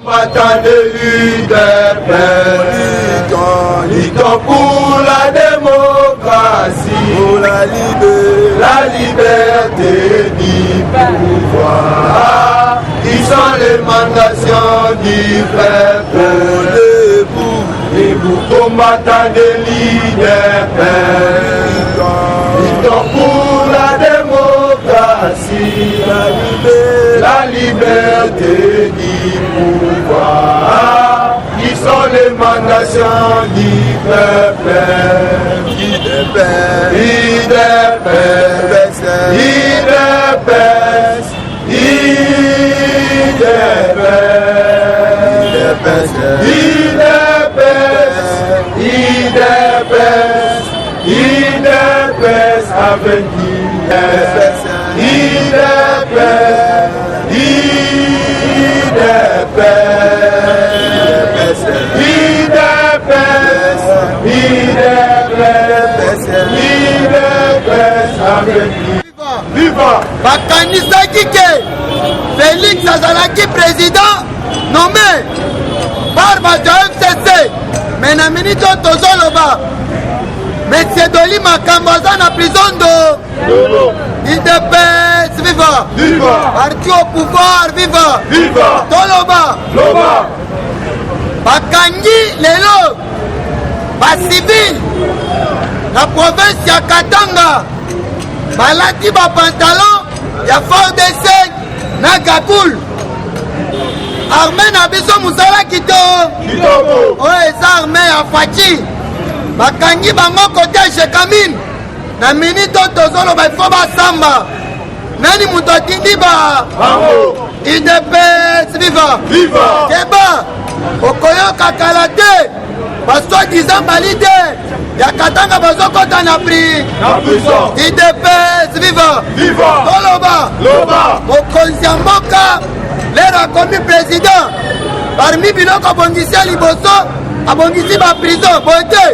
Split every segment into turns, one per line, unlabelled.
Combattant de l'UDPS, luttons pour la démocratie,
pour la
liberté du pouvoir. Ils sont l'émanation du peuple, debout, combattant de l'UDPS, luttons pour la démocratie, la liberté du pouvoir. Ils sont l'émanation du peuple. IDPS avec
Viva! Bakanisaki ke Félix azalaki président nommé par bato FCC, mais na minute tozoloba Monsieur Doli Makambo aza na prison do IDPS viva! Parti au pouvoir viva! Toloba! Bakangi lelo bacivil na province ya Katanga balati ba pantalon ya FARDC na Gakul. Armée na biso musala kitoko oyo eza armée ya Fachi bakangi bango kote Shekamine na minute tozoloba ifo basamba nani mutu atindi ba IDPS viva! Keba okoyoka kala te basoi-disant balide ya Katanga bazokota na prison. IDPS viva! Toloba mokonzi ya mboka lero akomi président parmi biloko abongisi ya liboso abongisi ba prison bote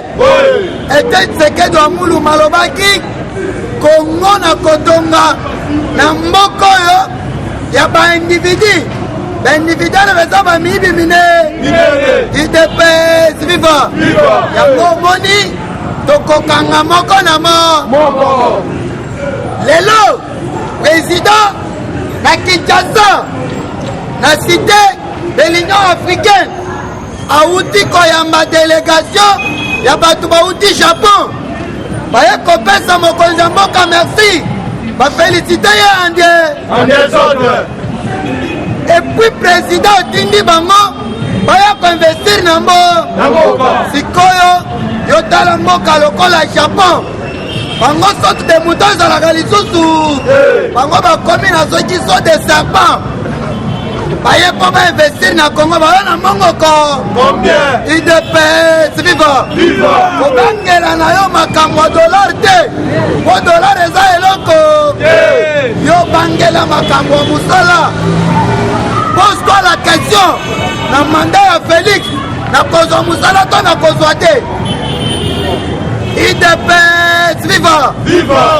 ete Tshisekedi wa Muluma alobaki Kongo na kotonga na mboka oyo ya baindividu baindividuele beza bamiyibi minene. IDPS viva! yango omoni tokokanga moko na moko lelo président na Kinshasa na cité de l'Union africaine auti koyamba délégation ya bato bauti Japon baye kopesa mokonzi ya mboka merci bafélicité ye et puis président otindi bango baya koinvestir na mboka sikoyo yotala mboka lokola Japon bango soki de moto ezalaka lisusu bango bakomi na soki so de serpent baye mpo bainvestir na Congo baya na mbongoko IDPS viva! kobangela na yo makambo ya dollar te po dollar eza eloko yo bangela makambo ya mosala. Pose-toi la question na mandat ya Félix na kozwa mosala to na kozwa te. IDPS viva!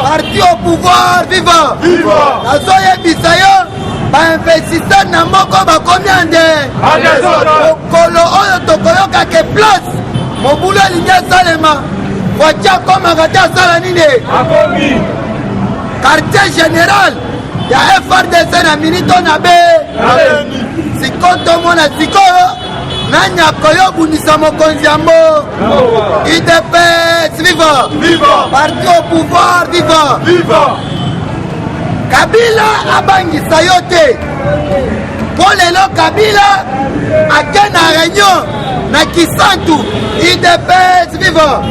Parti au pouvoir viva! nazoyebisa yo bainvestisseur na moko bakomi ande okolo oyo tokoyoka ke place mobulu elingi esalema voiture akomaka te asala nini quartier général ya FRDC na minito na be siko tomona sikoyo nanyako yo bundisa mokonzi ya mbo. IDPS viva! Parti au pouvoir viva! Kabila abangisa yo te po lelo Kabila ake na réunion na Kisantu. IDPS viva!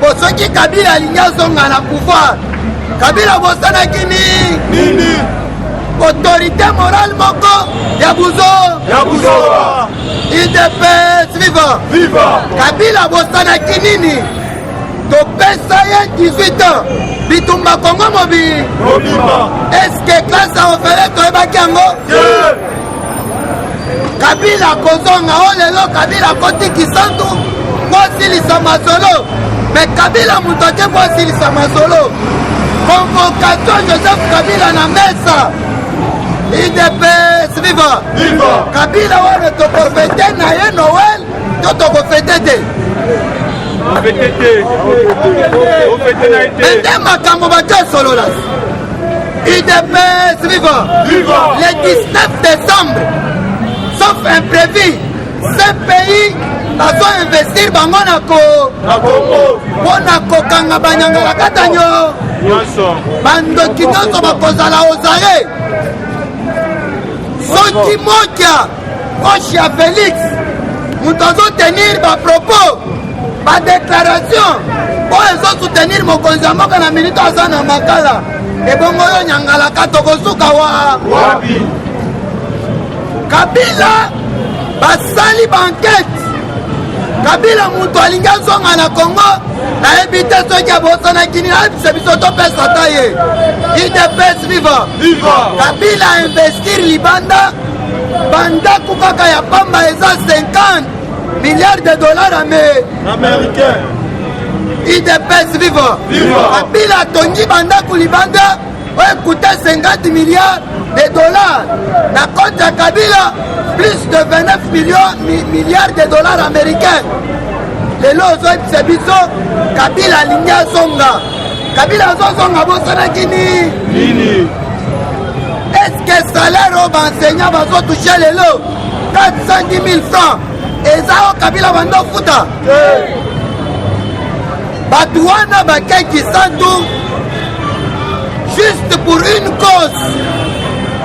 Bosoki Kabila alingi azonga na pouvoir Kabila bosanaki nini? Autorité morale moko ya buzo. IDPS viva! Kabila bosanaki nini? Topesa ye 18 ans bitumba Kongo mobi. Est-ce que classe a offert toyebaki yango? Kabila kozonga o lelo Kabila koti Kisantu po asilisa masolo, mais Kabila mutu ake po asilisa masolo. Convocation Joseph Kabila na mesa. IDPS viva! Kabila wana tokofete na ye Noël to tokofete te ete makambo bato esolola UDPS viva le 19 décembre sauf imprévu ce pays bazo investir bango mpona kokanga banyangala katanyo bandoki nyonso bakozala ozaye soki mokia proche ya Félix moto azotenir bapropos badéclaration oyo ezosoutenir mokonzi ya mboka na minito aza na makala ebongo oyo nyangalaka tokosuka wapi Kabila basali bankete Kabila moto alingi azonga na Congo nayebi te soki abosanaki nini nayebisa biso topesa ta ye UDPS viva Kabila investir libanda bandaku kaka ya pamba eza 50 milliards de dollars américains UDPS viva Kabila atongi bandaku libanda oyo ekute 50 milliards de dollars na compte ya Kabila plus de 29 milliards de dollars américains lelo ozoyebisa biso Kabila alingi azonga Kabila azozonga bosanaki nini est-ce que salaire oyo baenseignant bazotouche lelo 410 000 francs eza oyo Kabila bandofuta bato wana bakei kisantu juste pour une cause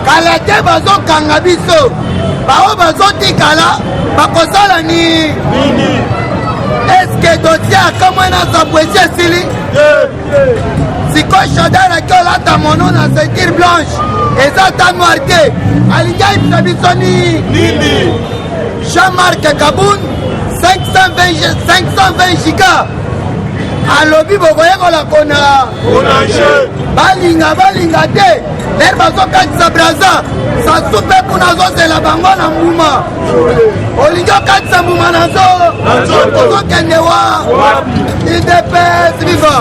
kala te bazokanga biso bao bazotikala bakosala nini eske dossier akamwena sabwesi esili sikoy Shadar aki olata mono na ceinture blanche eza ta noir te alingi ayebisa biso nini Jean-Marc Kaboun 520 giga alobi bokoyekola kona balinga te lere bazokatisa braza sasu mpe kuna azozela bango na mbuma olingi okatisa mbuma nazo ozokende wa UDPS viva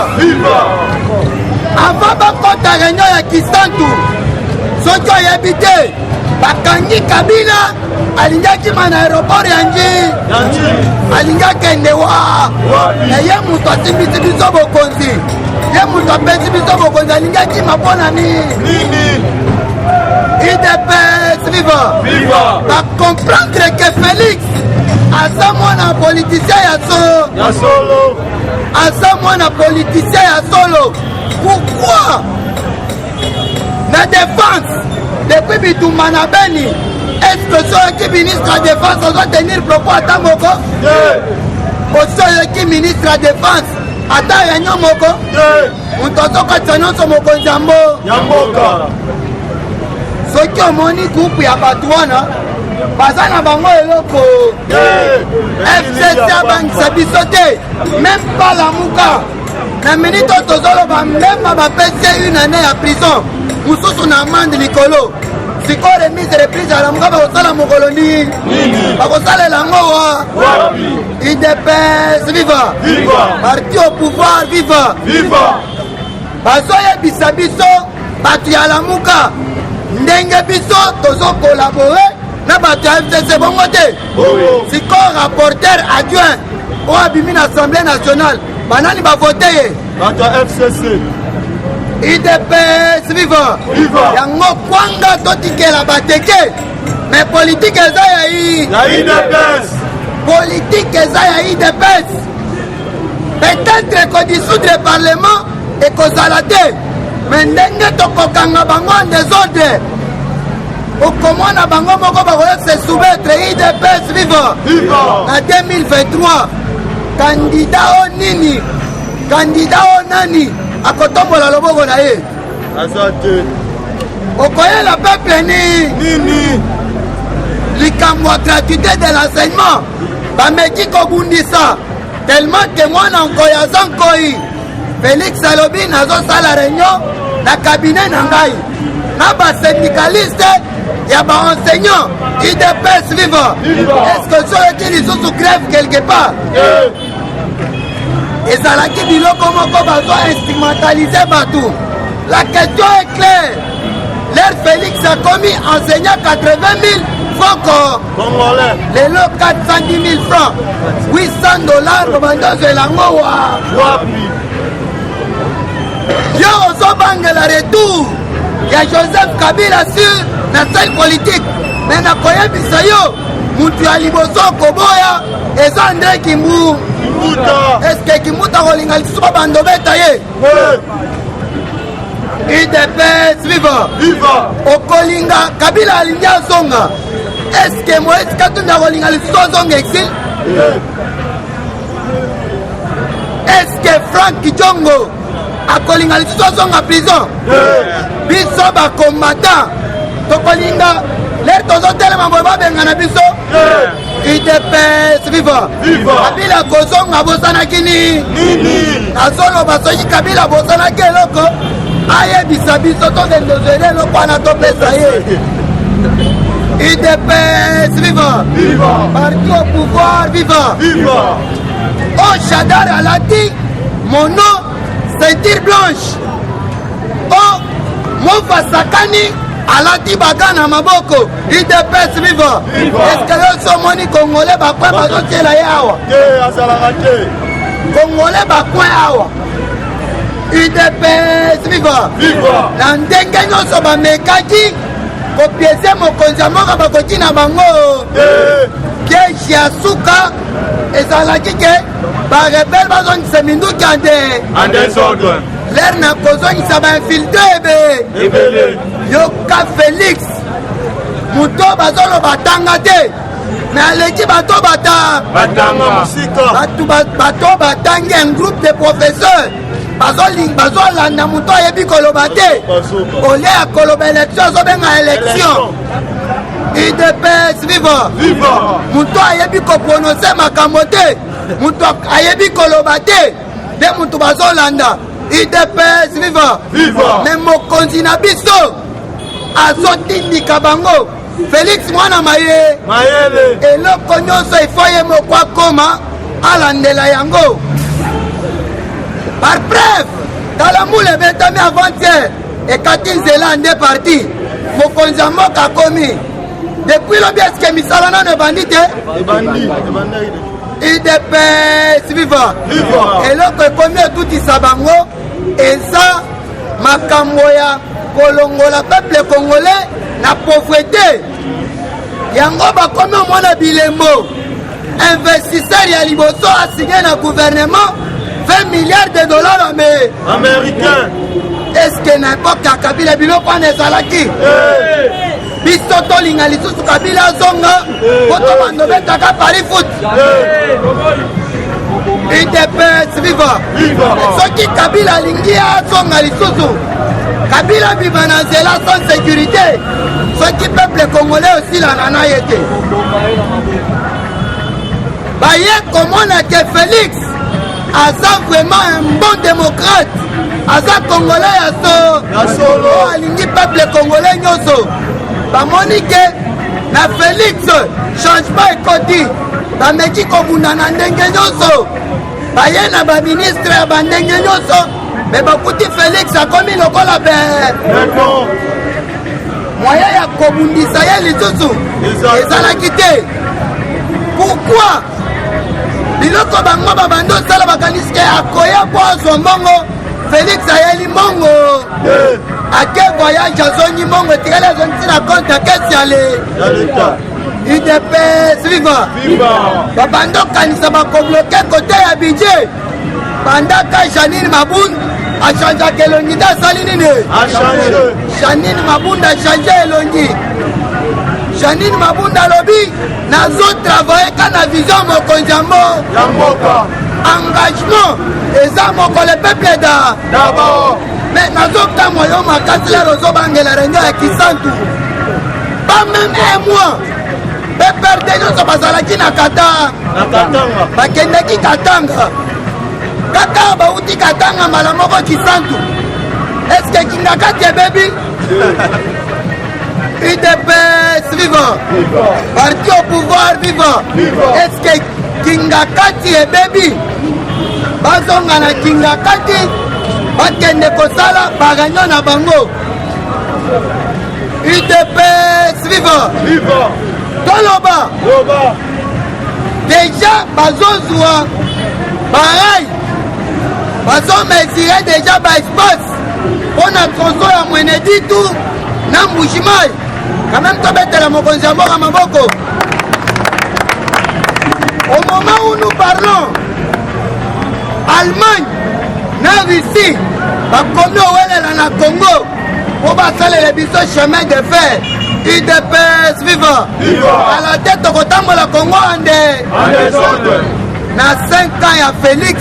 avant bakota réunion ya Kisantu soki oyebi te bakangi Kabila alingi akima na aéroport ya nji alingi akende wa ye moto asimbisi biso bokonzi ye moto apesi biso bokonzi alingi akima mpona nini UDPS viva bacomprendre que Félix aza mwana politicien ya solo aza mwana politicien ya solo pourquoi na défense depuis bitumba na Beni est-ce que soki ministre ya défense ozotenir propos ata moko osoyoki ministre ya défense ata réunion moko moto azokatisa nyonso mokonzi ya mboka soki omoni groupe ya bato wana baza na bango eloko FCC abangisa biso te même pas lamuka na minute oyo tozoloba mbemba bapesi une année ya prison mosusu na amande likolo sikoyo remise reprise ya lamuka bakosala mokolo nini bakosalela yango wa UDPS viva parti au pouvoir viva bazoyebisa biso bato ya lamuka ndenge biso tozokolabore na bato ya FCC bongo te sikoyo rapporteur adjoint oyo abimi na assemblée nationale banani bavote ye bato ya FCC UDPS viva yango kwanga totikela bateke mais politique eza ya UDPS politique eza ya UDPS peut-être kodissoudre parlement ekozala te mais ndenge tokokanga bango en désordre okomona bango moko bakoya se soumettre UDPS viva na 2023 kandida o nini kandida o nani akotombola loboko na ye okoyela peuple nini likambo ya gratuité de l'enseignement bameki kobundisa tellement que mwana nkoyi aza nkoyi Félix alobi nazosala réunion na cabinet na ngai na basyndicaliste ya baenseignant UDPS viva est-ce que soki lisusu grève quelque part ezalaki biloko moko bazo instrumentaliser bato la question est claire l'air Félix a commis enseignant 80 000 francs
Congolais.
Les lots 410 000 francs. 800 dollars pour bandozo elango wa.
Wapi.
Yo ozobange la retour. Il y a Joseph Kabila sur la scène politique. Mais na koyebisa yo. Mutu ya liboso koboya. Eza André Kimbu. Est-ce que Kimuta kolinga lisusu bando beta ye? UDPS viva.
Viva.
Okolinga Kabila alingi azonga. Est-ce que Moïse Katumbi kolinga lisusu azonga exil? Est-ce que Frank Kijongo akolinga lisusu azonga prison? Biso ba combattant tokolinga l'air tozotelema boye babengana biso. UDPS viva. Kabila kozonga bosanaki nini? azoloba soki Kabila bosanaki eloko ayebisa biso tokende ozwele eloko wana topesa ye. UDPS viva. Parti au pouvoir viva. Oh Chadar alati mon nom ceinture blanche. Oh Mofa Sakani alati bagana maboko. UDPS viva. Est-ce que yo somoni Congolais bakwe bazotiela ye awa? Congolais bakwe awa. UDPS viva. Na ndenge nyonso bamekaki kopiese mokonzi ya moko bakotina bango. Piège ya suka ezalaki ke barebele bazongisa minduki ande lere na kozongisa bainfiltre ebe yoka Félix moto bazoloba tanga te me aleki bato bato batangi un groupe de professeurs bazolanda moto ayebi koloba te olie ya koloba élection azobenga élection. UDPS viva. Muto ayebi ko prononcer makambo te. Muto ayebi koloba te. De muto bazolanda. UDPS viva. Mais mokonzi na biso azotindika bango. Félix mwana mayele. Eloko nyonso ifoye mokwa koma alandela yango. Par preuve, Kalamoule betami avant-hier ekati nzela nde parti. Mokonzi ya mboka komi. Depuis le bien ce que Misalana ne bandit, UDPS viva. Et l'autre combien tout y sabango et ça makamboya kolongola peuple congolais la pauvreté. Yango ba comme mwana bilembo. Investisseur ya liboso a signé le gouvernement 20 milliards de dollars américains. Est-ce que n'importe quel Kabila biloko ne zalaki? Biso tolinga lisusu Kabila zonga poto bando betaka pari foot. UDPS viva. Soki Kabila lingi azonga lisusu Kabila viva na nzela sans sécurité. Soki peuple congolais aussi la nana yete baye komona ke Félix aza vraiment un bon démocrate. Aza congolais ya solo alingi peuple congolais nyoso. Bamoni ke na Félix changement ekoti bameki kobunda na ndenge nyonso baye na baministre ya bandenge nyonso me bakuti Félix akomi lokola moyen ya kobundisa ye lisusu ezalaki te. Pourquoi biloko bango babandi osala bakanisi ke akoya po azwa mbongo Félix ayeli mbongo ake voyage azongi mbongo etikali azongisi na compte ya kesi ya l'État. UDPS viva. Babandi okanisa bakobloke kote ya budget bandaka Janine Mabunda achangeaka elongi nde asali nini? Janine Mabunda achange elongi. Janine Mabunda alobi nazotravaille ka na vision mokonzi ya mboka. Engagement eza moko le peuple d'abord. Mais nazokamwa yo makasi lelo ozobangela rengo ya Kisantu pas même un mois beperde nyonso bazalaki na Katanga bakendeki Katanga kaka bauti Katanga mbala moko Kisantu. Est-ce que Kingakati ebebi? UDPS viva. Parti au pouvoir viva. Est-ce que Kingakati ebebi? Bazonga na Kingakati bakende kosala baganyo na bango. UDPS viva. toloba déjà bazozwa pareil bazomesire déjà baespace mpona tronso ya Mweneditu na Mbujimayi quand même tobetela mokonzi ya mboka maboko. Au moment où nous parlons, Allemagne na Russie bakomi owelela na Congo po basalela biso chemin de fer. UDPS viva à la tête tokotambola Congo ande na 5 ans ya Félix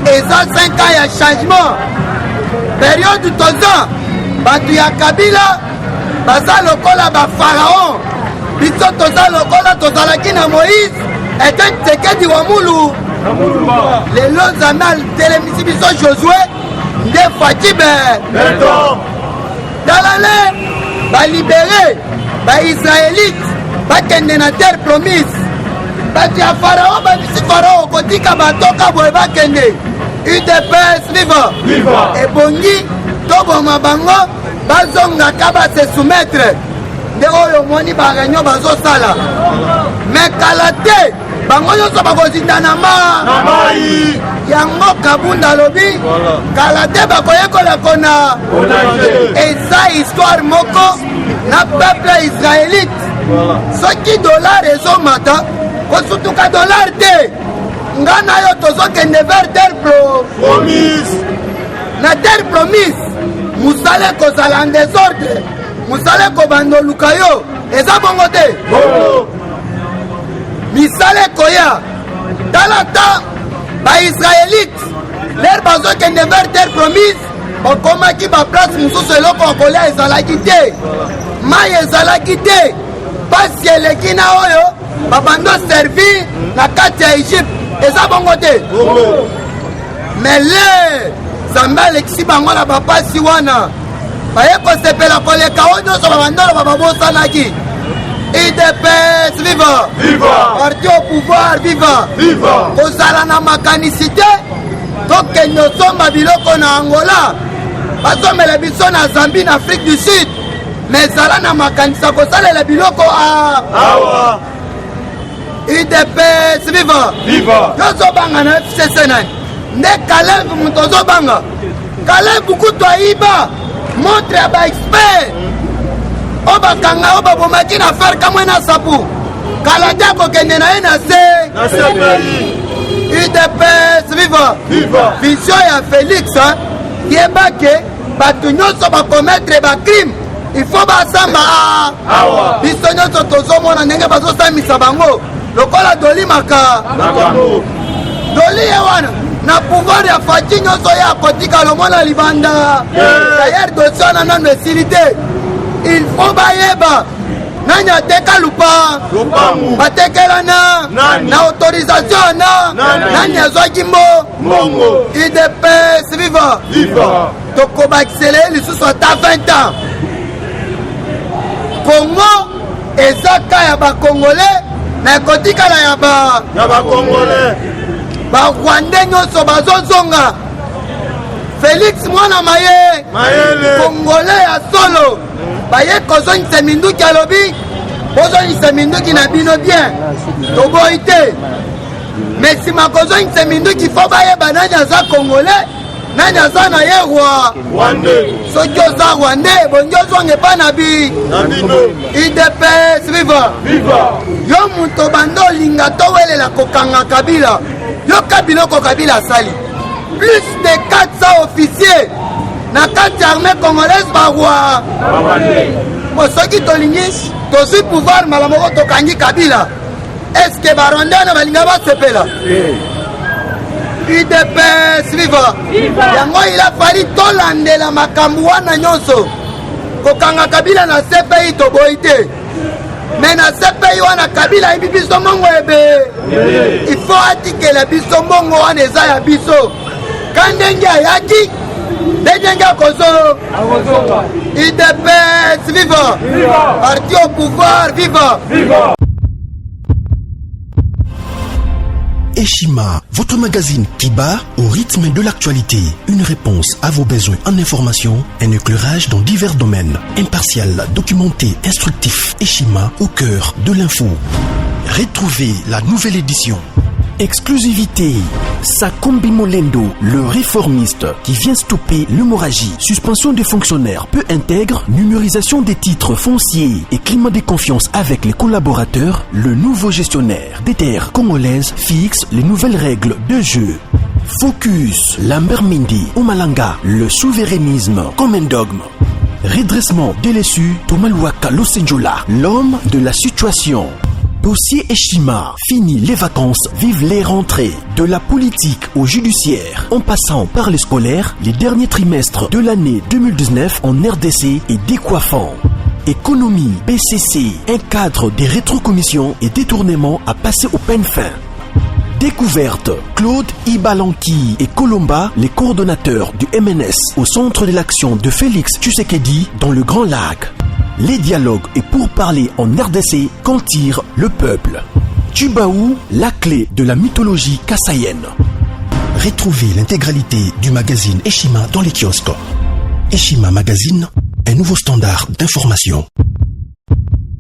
eza 5 ans ya changement. Période toza bato ya Kabila baza lokola bafaraon, biso toza lokola tozalaki na Moïse ete Tshisekedi wa mulu lelo nzambe atelemisi biso Josué nde Fakibe talale balibere baisraélite bakende na terre promise. Bato ya farao babisi farao kotika batoka boye bakende. UDPS viva ebongi toboma bango bazongaka base soumettre nde oyo moni bareunion bazosala me kala te bango nyonso bakozinda na mai yango Kabunda alobi kala te bakoyekolakona eza histoire moko na peuple israélite. Soki dollar ezomata kosutuka dollar te nga na yo tozokende vers terre promise. Na terre promise musala kozala en désordre, musala kobanda luka yo eza bongo te misala koya talata baisraélite lere bazokende vers terre promise okomaki baplace mosusu eloko kolia ezalaki te, mai ezalaki te, pasi eleki na oyo babando servir na kati ya Egypte eza bongo te mais le Nzambe alekisi bango na bapasi wana baye kosepela koleka oyo nyonso babandolo bababosanaki. UDPS viva parti au pouvoir viva kozala na makanisi te tokende osomba biloko na Angola bazomela biso na Zambie na Afrique du Sud mais ezala na makanisa kosalela biloko awa. UDPS viva yozobanga na FCC nani nde Kalev moto ozobanga Kalev kutu ayiba montre ya baexpert o bakanga o babomaki na fer kamwe na sapu kala te akokende na ye na se. UDPS viva vision ya Félix yebake bato nyonso bakometre bacrime il faut basamba biso nyonso tozomona ndenge bazosamisa bango lokola doli maka doli ye wana na pouvoir ya Faki nyonso ye akotika lomona libanda d'ailleurs dossier wana nano esili te. Il faut bayeba nani ateka lupa batekelana na autorisation nani azwaki mbongo. UDPS viva tokobakisele lisusu ata 20 ans. Congo eza ka ya bakongolais na ekotikala ya bakongolais barwandais nyonso bazozonga. Félix mwana mayele kongolais ya solo baye kozongisa minduki alobi bozongisa minduki na bino bien toboyi te mais nsima kozongisa minduki fo bayeba nani aza congolais nani aza na ye soki oza rwandais ebongi ozonga epa na bino. UDPS viva yo moto banda olinga towelela kokanga Kabila yoka biloko Kabila asali plus de 400 officiers na kati ya armée congolaise barwa soki tolingi tozwi pouvoir mbala moko tokangi Kabila eske barwandais wana balinga basepela. UDPS viva yango ila fali tolandela makambo wana nyonso kokanga Kabila na CPI toboyi te mais na CPI wana Kabila ayibi biso mbongo ebe il faut atikela biso mbongo wana eza ya biso ka ndenge ayaki ndenge akozo. UDPS viva parti au pouvoir viva.
Eshima, votre magazine qui bat au rythme de l'actualité. Une réponse à vos besoins en information, un éclairage dans divers domaines. Impartial, documenté, instructif. Eshima au cœur de l'info. Retrouvez la nouvelle édition. Exclusivité. Sakombi Molendo, le réformiste qui vient stopper l'hémorragie. Suspension des fonctionnaires peu intègre, numérisation des titres fonciers et climat de confiance avec les collaborateurs. Le nouveau gestionnaire des terres congolaises fixe les nouvelles règles de jeu. Focus. Lambert Mindi, Omalanga, le souverainisme comme un dogme. Redressement délaissé. Tomaluaka Losenjola, l'homme de la situation. Dossier Eshima, fini les vacances, vive les rentrées. De la politique au judiciaire, en passant par les scolaires, les derniers trimestres de l'année 2019 en RDC est décoiffant. Économie, BCC, un cadre des rétrocommissions et détournements à passer au peine fin. Découverte, Claude Ibalanki et Colomba, les coordonnateurs du MNS au centre de l'action de Félix Tshisekedi dans le Grand Lac. Les dialogues et pourparlers en RDC qu'en tire le peuple. Tubaou, la clé de la mythologie kassaïenne. Retrouvez l'intégralité du magazine Eshima dans les kiosques. Eshima Magazine, un nouveau standard d'information.